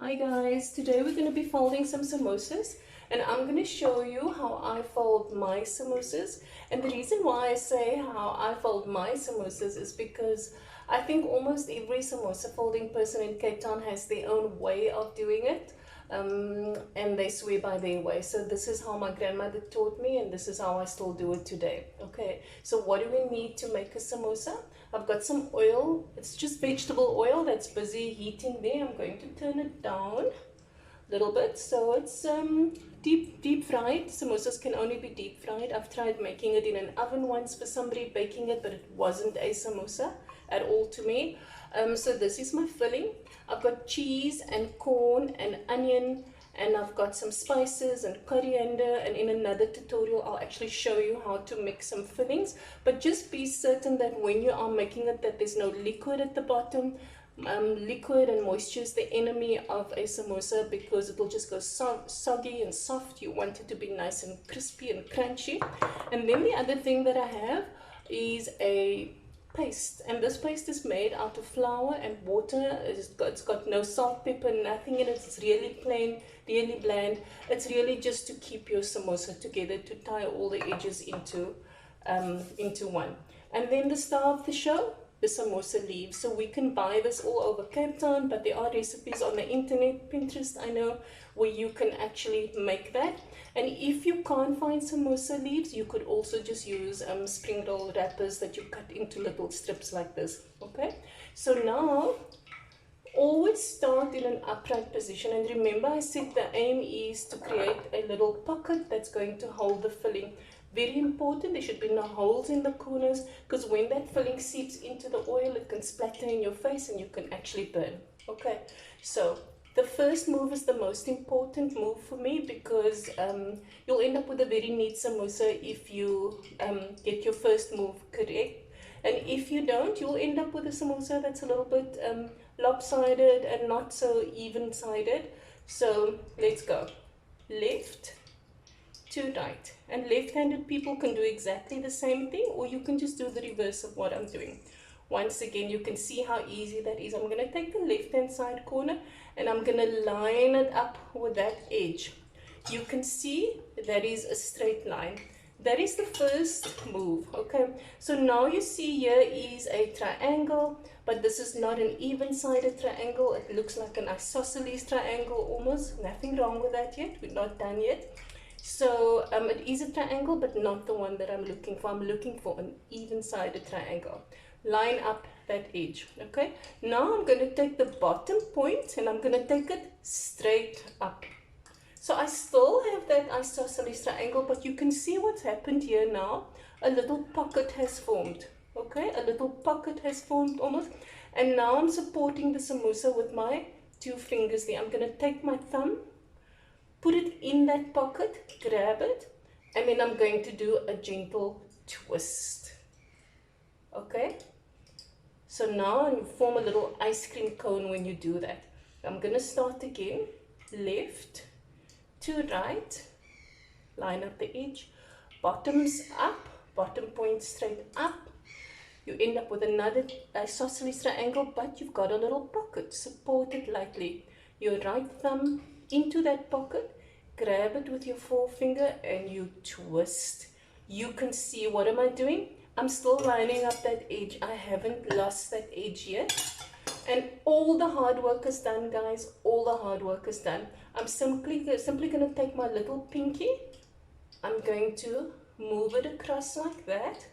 Hi guys, today we're going to be folding some samosas and I'm going to show you how I fold my samosas. And the reason why I say how I fold my samosas is because I think almost every samosa folding person in Cape Town has their own way of doing it. And they swear by their way. So this is how my grandmother taught me and this is how I still do it today. Okay, so what do we need to make a samosa? I've got some oil. It's just vegetable oil that's busy heating there. I'm going to turn it down a little bit so it's deep fried. Samosas can only be deep fried. I've tried making it in an oven once for somebody, baking it, but it wasn't a samosa at all to me. So this is my filling. I've got cheese and corn and onion, and I've got some spices and coriander, and in another tutorial I'll actually show you how to make some fillings. But just be certain that when you are making it that there's no liquid at the bottom. Liquid and moisture is the enemy of a samosa because it will just go soggy and soft. You want it to be nice and crispy and crunchy. And then the other thing that I have is a paste, and this paste is made out of flour and water. It's got no salt, pepper, nothing in it. It's really plain, really bland. It's really just to keep your samosa together, to tie all the edges into one. And then the star of the show, the samosa leaves. So we can buy this all over Cape Town, but there are recipes on the internet, Pinterest I know, where you can actually make that. And if you can't find samosa leaves, you could also just use spring roll wrappers that you cut into little strips like this. Okay, so now always start in an upright position, and remember I said the aim is to create a little pocket that's going to hold the filling. Very important, there should be no holes in the corners, because when that filling seeps into the oil it can splatter in your face and you can actually burn. Okay, so the first move is the most important move for me, because you'll end up with a very neat samosa if you get your first move correct. And if you don't, you'll end up with a samosa that's a little bit lopsided and not so even-sided. So let's go. Left to right. And left-handed people can do exactly the same thing, or you can just do the reverse of what I'm doing. Once again, you can see how easy that is. I'm going to take the left-hand side corner and I'm going to line it up with that edge. You can see that is a straight line. That is the first move. Okay, so now you see here is a triangle, but this is not an even-sided triangle. It looks like an isosceles triangle almost. Nothing wrong with that yet. We're not done yet. So it is a triangle, but not the one that I'm looking for. I'm looking for an even-sided triangle. Line up that edge. Okay, now I'm going to take the bottom point and I'm going to take it straight up. So I still have that isosceles triangle, but you can see what's happened here now. A little pocket has formed. Okay, a little pocket has formed almost. And now I'm supporting the samosa with my two fingers there. I'm going to take my thumb, put it in that pocket, grab it, and then I'm going to do a gentle twist. Okay, so now you form a little ice cream cone when you do that. I'm going to start again. Left to right, line up the edge, bottoms up, bottom point straight up. You end up with another isosceles triangle, but you've got a little pocket. Support it lightly. Your right thumb into that pocket, grab it with your forefinger and you twist. You can see, what am I doing? I'm still lining up that edge. I haven't lost that edge yet. And all the hard work is done, guys. All the hard work is done. I'm simply going to take my little pinky. I'm going to move it across like that.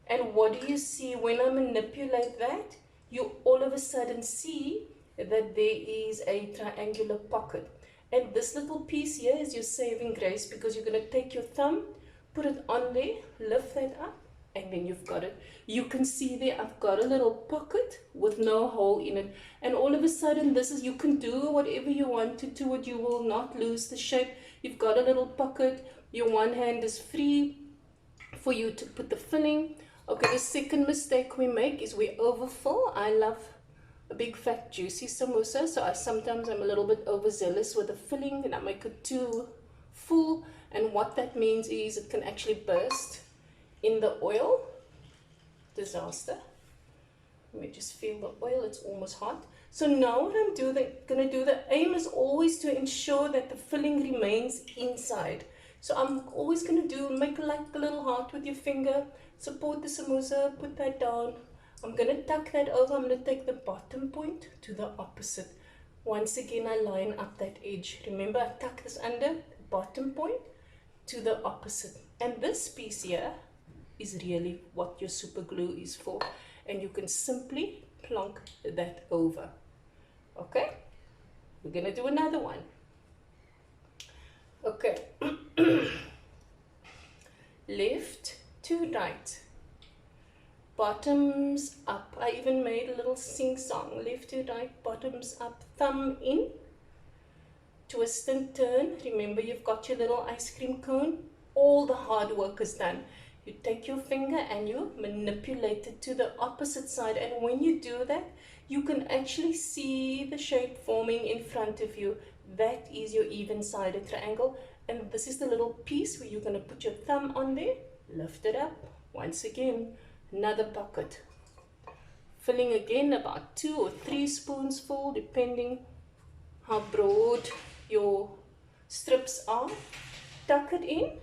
And what do you see when I manipulate that? You all of a sudden see that there is a triangular pocket. And this little piece here is your saving grace, because you're going to take your thumb, put it on there, lift that up, and then you've got it. You can see there I've got a little pocket with no hole in it. And all of a sudden this is, you can do whatever you want to it. You will not lose the shape. You've got a little pocket. Your one hand is free for you to put the filling. Okay, the second mistake we make is we overfill. I love a big fat juicy samosa, so sometimes I'm a little bit overzealous with the filling and I make it too full, and what that means is it can actually burst in the oil. Disaster. Let me just feel the oil, it's almost hot. So now what I'm gonna do, the aim is always to ensure that the filling remains inside. So I'm always gonna make like a little heart with your finger, support the samosa, put that down. I'm gonna tuck that over, I'm gonna take the bottom point to the opposite. Once again, I line up that edge. Remember, I tuck this under, bottom point to the opposite. And this piece here is really what your super glue is for. And you can simply plonk that over. Okay, we're gonna do another one. Okay, left to right, bottoms up. I even made a little sing song. Left to right, bottoms up, thumb in, twist and turn. Remember, you've got your little ice cream cone. All the hard work is done. You take your finger and you manipulate it to the opposite side, and when you do that, you can actually see the shape forming in front of you. That is your even-sided triangle, and this is the little piece where you're going to put your thumb on there, lift it up. Once again, another pocket. Filling again about 2 or 3 spoons full, depending how broad your strips are. Tuck it in.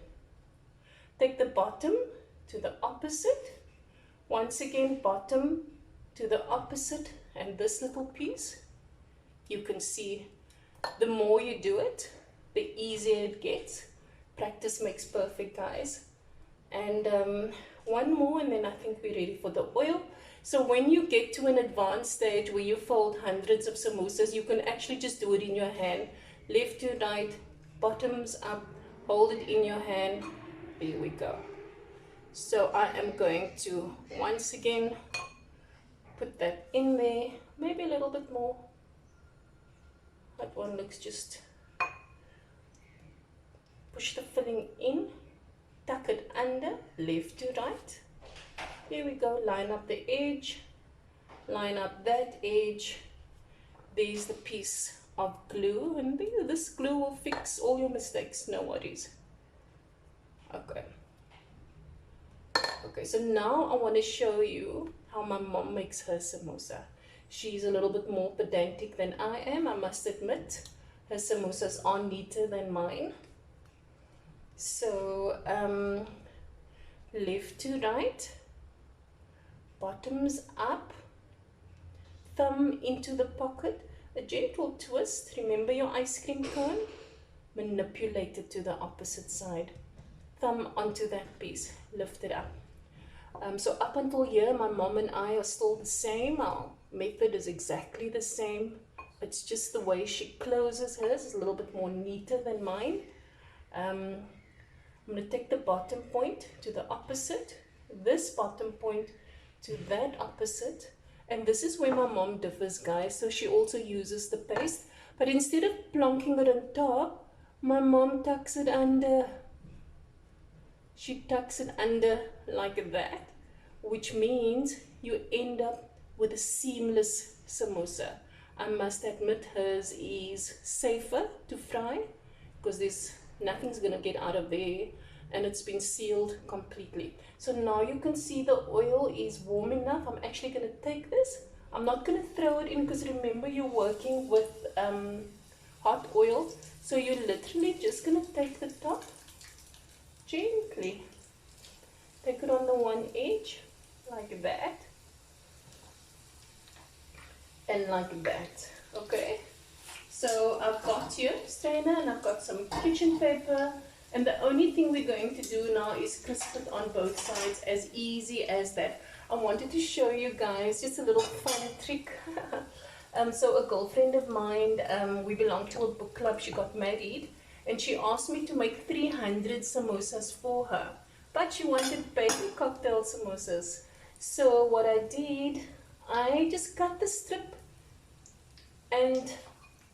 Take the bottom to the opposite. Once again, bottom to the opposite, and this little piece, you can see the more you do it, the easier it gets. Practice makes perfect, guys. And one more, and then I think we're ready for the oil. So when you get to an advanced stage where you fold hundreds of samosas, you can actually just do it in your hand. Left to right, bottoms up, hold it in your hand. Here we go. So I am going to once again put that in there, maybe a little bit more. That one looks just, push the filling in, tuck it under, left to right. Here we go, line up the edge, line up that edge. There's the piece of glue, and this glue will fix all your mistakes, no worries. Okay. Okay, so now I want to show you how my mom makes her samosa. She's a little bit more pedantic than I am, I must admit. Her samosas are neater than mine. So, left to right, bottoms up, thumb into the pocket, a gentle twist. Remember your ice cream cone? Manipulate it to the opposite side. Thumb onto that piece, lift it up. So up until here, my mom and I are still the same. Our method is exactly the same. It's just the way she closes hers is a little bit more neater than mine. I'm going to take the bottom point to the opposite, this bottom point to that opposite, and this is where my mom differs, guys. So she also uses the paste, but instead of plonking it on top, my mom tucks it under. She tucks it under like that, which means you end up with a seamless samosa. I must admit hers is safer to fry because nothing's gonna get out of there, and it's been sealed completely. So now you can see the oil is warm enough. I'm actually gonna take this. I'm not gonna throw it in because remember you're working with hot oil. So you're literally just gonna take the top, gently take it on the one edge like that and like that. Okay, so I've got your strainer and I've got some kitchen paper, and the only thing we're going to do now is crisp it on both sides, as easy as that. I wanted to show you guys just a little fun trick. So a girlfriend of mine, we belong to a book club, she got married, and she asked me to make 300 samosas for her, but she wanted baby cocktail samosas. So what I did, I just cut the strip and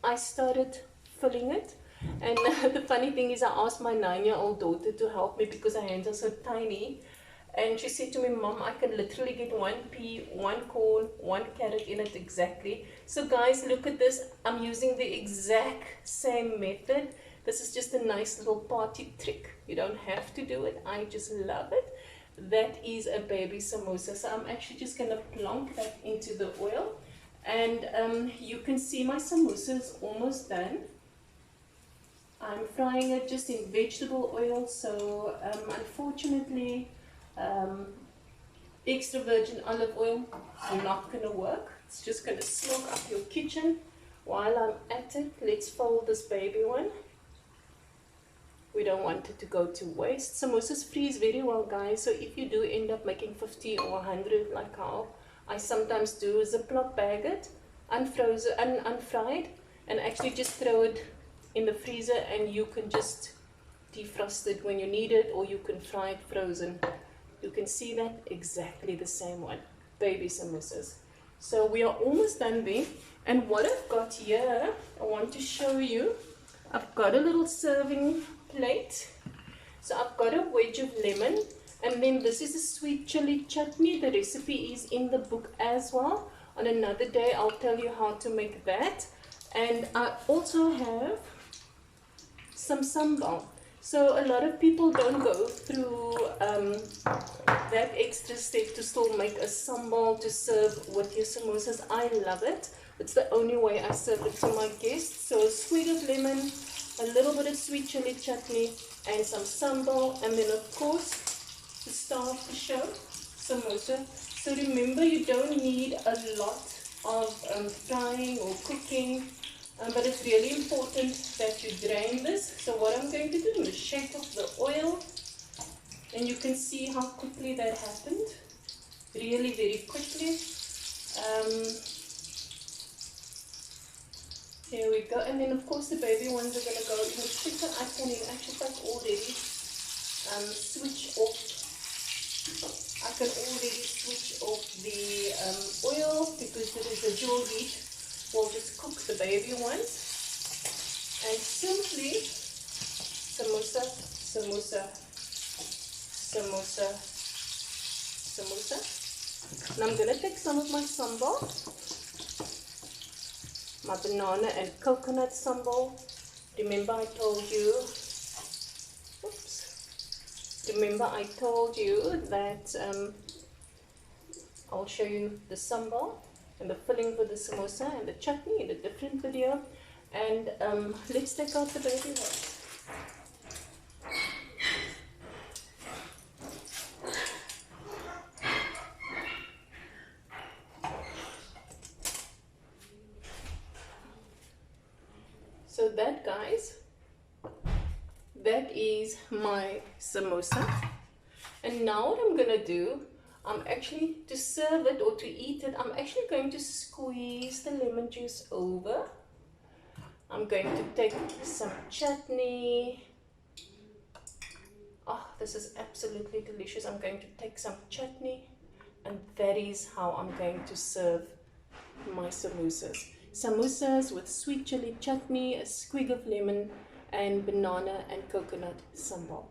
I started filling it. And the funny thing is I asked my 9-year-old daughter to help me because her hands are so tiny, and she said to me, Mom, I can literally get 1 pea, 1 corn, 1 carrot in it exactly. So guys, look at this. I'm using the exact same method. This is just a nice little party trick. You don't have to do it. I just love it. that is a baby samosa. So I'm actually just going to plonk that into the oil. And you can see my samosa is almost done. I'm frying it just in vegetable oil, so unfortunately extra virgin olive oil is not going to work. It's just going to smoke up your kitchen. While I'm at it, let's fold this baby one. We don't want it to go to waste. Samosas freeze very well, guys, so if you do end up making 50 or 100 like how I sometimes do, Ziploc bag it, unfrozen and unfried, and actually just throw it in the freezer, and you can just defrost it when you need it, or you can fry it frozen. You can see that exactly the same one, baby samosas. So we are almost done there. And what I've got here, I want to show you. I've got a little serving plate. So I've got a wedge of lemon, and then this is a sweet chili chutney. The recipe is in the book as well. On another day I'll tell you how to make that. And I also have some sambal. So a lot of people don't go through that extra step to still make a sambal to serve with your samosas. I love it. It's the only way I serve it to my guests. So a squeeze of lemon, a little bit of sweet chili chutney, and some sambal, and then of course the star of the show, samosa. So remember, you don't need a lot of frying or cooking, but it's really important that you drain this. So what I'm going to do, I'm going to shake off the oil, and you can see how quickly that happened, really very quickly. Here we go, and then of course the baby ones are going to go even quicker. I can in actual fact already switch off. I can already switch off the oil, because the residual heat will just cook the baby ones. And simply samosa, samosa, samosa, samosa. Now I'm going to take some of my sambal, my banana and coconut sambal. Remember I told you, that I'll show you the sambal and the filling for the samosa and the chutney in a different video. And let's take out the baby ones. So that, guys, that is my samosa. And now what I'm gonna do, I'm actually, to serve it or to eat it, I'm actually going to squeeze the lemon juice over. I'm going to take some chutney. Oh, this is absolutely delicious. I'm going to take some chutney, and that is how I'm going to serve my samosas. Samosas with sweet chili chutney, a squig of lemon, and banana and coconut sambal.